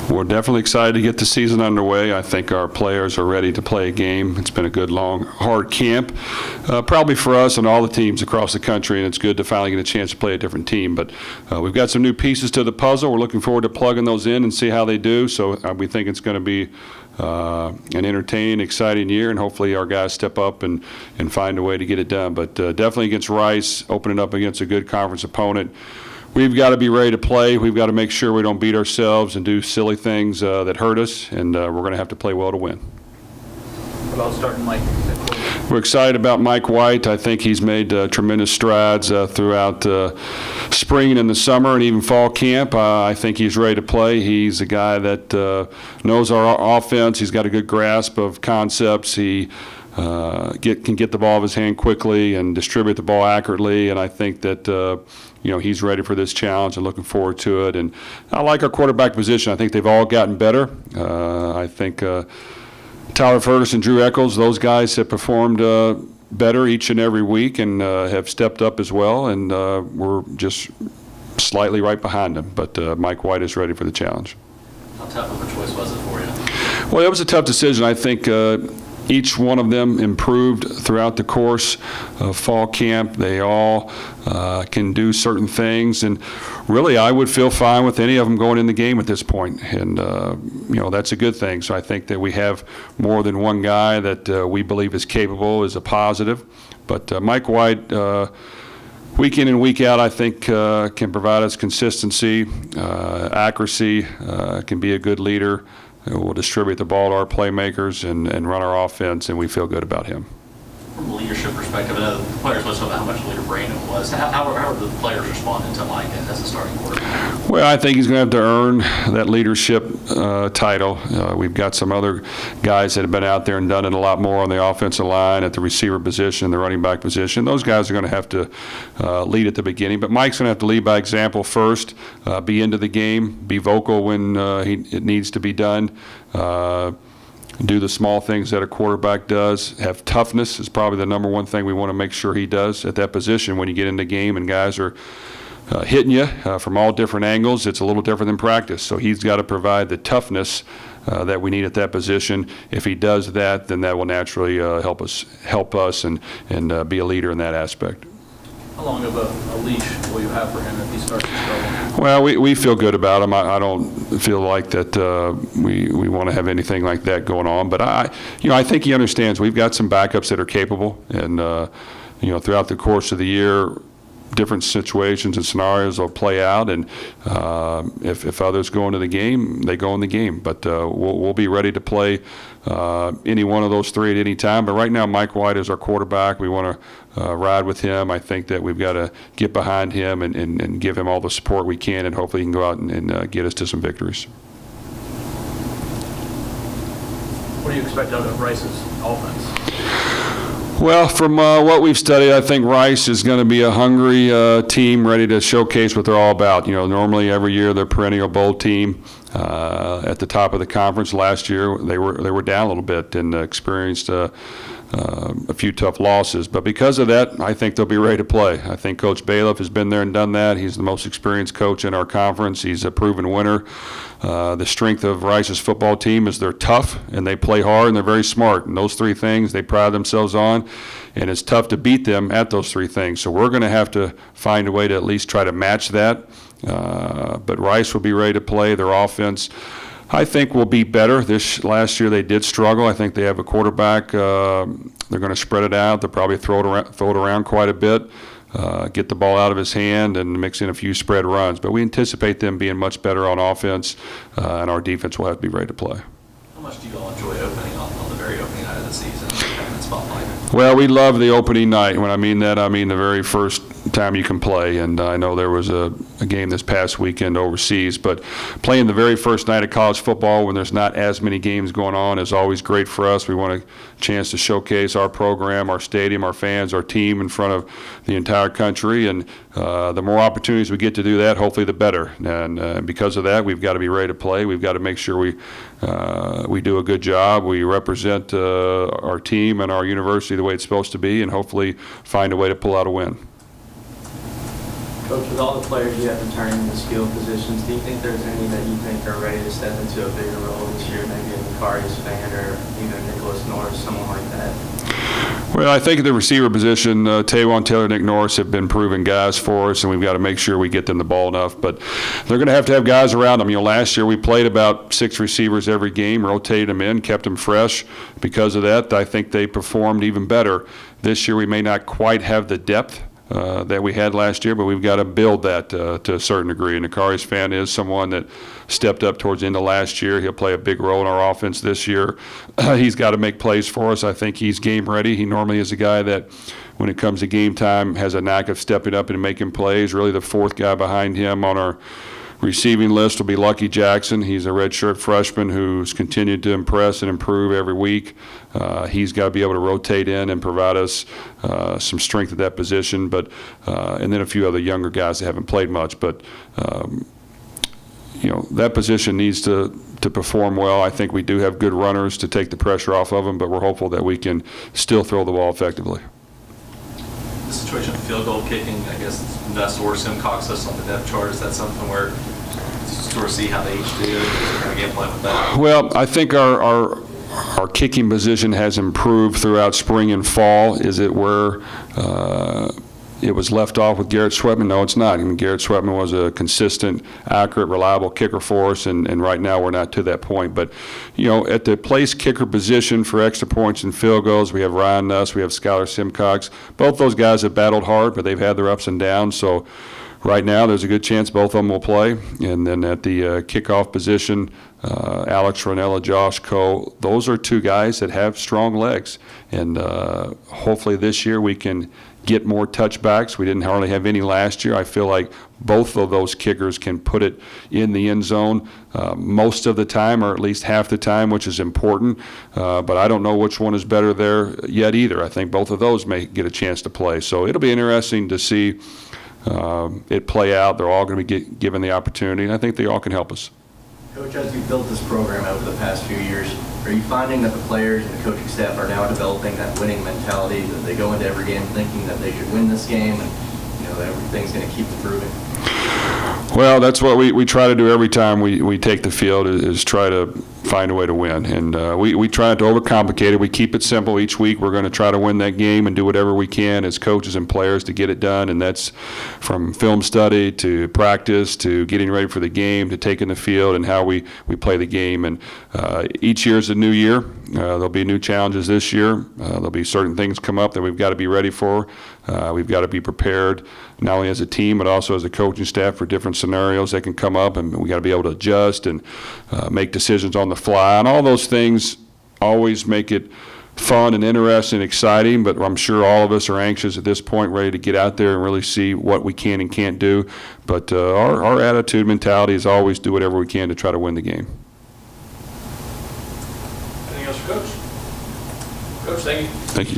We're definitely excited to get the season underway. I think our players are ready to play a game. It's been a good, long, hard camp, probably for us and all the teams across the country, and it's good to finally get a chance to play a different team. But we've got some new pieces to the puzzle. We're looking forward to plugging those in and see how they do. So we think it's going to be an entertaining, exciting year, and hopefully our guys step up and find a way to get it done. But definitely against Rice, opening up against a good conference opponent, we've got to be ready to play. We've got to make sure we don't beat ourselves and do silly things that hurt us, and we're going to have to play well to win. What about starting Mike? We're excited about Mike White. I think he's made tremendous strides throughout spring and the summer and even fall camp. I think he's ready to play. He's a guy that knows our offense. He's got a good grasp of concepts. He can get the ball out of his hand quickly and distribute the ball accurately, and I think that he's ready for this challenge and looking forward to it. And I like our quarterback position. I think they've all gotten better. I think Tyler Ferguson, Drew Eccles, those guys have performed better each and every week and have stepped up as well, and we're just slightly right behind them. But Mike White is ready for the challenge. How tough of a choice was it for you? Well, it was a tough decision. I think each one of them improved throughout the course of fall camp. They all can do certain things, and really I would feel fine with any of them going in the game at this point, and that's a good thing. So I think that we have more than one guy that we believe is capable is a positive. But Mike White, week in and week out, I think can provide us consistency, accuracy, can be a good leader. We'll distribute the ball to our playmakers and run our offense, and we feel good about him. From a leadership perspective, I know the players was talking about how much leader Brohm was. How are the players responding to Mike as a starting quarterback? Well, I think he's going to have to earn that leadership title. We've got some other guys that have been out there and done it a lot more on the offensive line, at the receiver position, the running back position. Those guys are going to have to lead at the beginning. But Mike's going to have to lead by example first, be into the game, be vocal when it needs to be done. Do the small things that a quarterback does. Have toughness is probably the number one thing we want to make sure he does at that position. When you get in the game and guys are hitting you from all different angles, it's a little different than practice. So he's got to provide the toughness that we need at that position. If he does that, then that will naturally help us and be a leader in that aspect. How long of a leash will you have for him if he starts to struggle? Well, we feel good about him. I don't feel like that we want to have anything like that going on. But I think he understands. We've got some backups that are capable, and throughout the course of the year, different situations and scenarios will play out, and if others go into the game, they go in the game. But we'll be ready to play any one of those three at any time. But right now, Mike White is our quarterback. We want to ride with him. I think that we've got to get behind him and give him all the support we can, and hopefully he can go out and get us to some victories. What do you expect out of Rice's offense? Well, from what we've studied, I think Rice is going to be a hungry team ready to showcase what they're all about. Normally every year they're a perennial bowl team at the top of the conference. Last year they were down a little bit and experienced a few tough losses. But because of that, I think they'll be ready to play. I think Coach Bailiff has been there and done that. He's the most experienced coach in our conference. He's a proven winner. The strength of Rice's football team is they're tough and they play hard and they're very smart. And those three things they pride themselves on, and it's tough to beat them at those three things. So we're going to have to find a way to at least try to match that. But Rice will be ready to play. Their offense, I think, will be better. Last year they did struggle. I think they have a quarterback. They're going to spread it out. They'll probably throw it around quite a bit. Get the ball out of his hand and mix in a few spread runs. But we anticipate them being much better on offense, and our defense will have to be ready to play. How much do you all enjoy opening on the very opening night of the season, having that spotlight? Well, we love the opening night. When I mean that, I mean the very first time you can play. And I know there was a game this past weekend overseas, but playing the very first night of college football when there's not as many games going on is always great for us. We want a chance to showcase our program, our stadium, our fans, our team in front of the entire country. And the more opportunities we get to do that, hopefully the better. And because of that, we've got to be ready to play. We've got to make sure we do a good job. We represent our team and our university the way it's supposed to be, and hopefully find a way to pull out a win. Coach, with all the players you have returning in the skill positions, do you think there's any that you think are ready to step into a bigger role this year, maybe a Macarius fan or even Nicholas Norris, someone like that? Well, I think at the receiver position, Taywan Taylor, Nick Norris have been proven guys for us, and we've got to make sure we get them the ball enough. But they're going to have guys around them. You know, last year we played about 6 receivers every game, rotated them in, kept them fresh. Because of that, I think they performed even better. This year we may not quite have the depth that we had last year, but we've got to build that to a certain degree. And Nakari's fan is someone that stepped up towards the end of last year. He'll play a big role in our offense this year. He's got to make plays for us. I think he's game ready. He normally is a guy that, when it comes to game time, has a knack of stepping up and making plays. Really the fourth guy behind him on our receiving list will be Lucky Jackson. He's a redshirt freshman who's continued to impress and improve every week. He's got to be able to rotate in and provide us some strength at that position. But and then a few other younger guys that haven't played much. But you know, that position needs to perform well. I think we do have good runners to take the pressure off of them, but we're hopeful that we can still throw the ball effectively. The situation of field goal kicking, I guess, Ness or Simcox us on the depth chart. Is that something where sort of see how they each do and kind of game plan with that? Well, I think our kicking position has improved throughout spring and fall. Is it where it was left off with Garrett Sweatman? No, it's not. I mean, Garrett Sweatman was a consistent, accurate, reliable kicker for us, and right now we're not to that point. But, you know, at the place kicker position for extra points and field goals, we have Ryan Nuss, we have Skylar Simcox. Both those guys have battled hard, but they've had their ups and downs. So right now there's a good chance both of them will play. And then at the kickoff position, Alex Ranella, Josh Coe, those are two guys that have strong legs. And hopefully this year we can get more touchbacks. We didn't hardly have any last year. I feel like both of those kickers can put it in the end zone most of the time, or at least half the time, which is important. But I don't know which one is better there yet either. I think both of those may get a chance to play. So it'll be interesting to see it play out. They're all going to be given the opportunity, and I think they all can help us. Coach, as you've built this program over the past few years, are you finding that the players and the coaching staff are now developing that winning mentality, that they go into every game thinking that they should win this game, and you know everything's going to keep improving? Well, that's what we try to do every time we take the field, is try to find a way to win. And we try not to overcomplicate it. We keep it simple. Each week we're going to try to win that game and do whatever we can as coaches and players to get it done. And that's from film study to practice to getting ready for the game to taking the field and how we play the game. And each year is a new year. There'll be new challenges this year. There'll be certain things come up that we've got to be ready for. We've got to be prepared, not only as a team, but also as a coaching staff for different scenarios that can come up, and we got to be able to adjust and make decisions on the fly. And all those things always make it fun and interesting and exciting, but I'm sure all of us are anxious at this point, ready to get out there and really see what we can and can't do. But our attitude, mentality is always do whatever we can to try to win the game. Anything else for Coach? Coach, thank you. Thank you.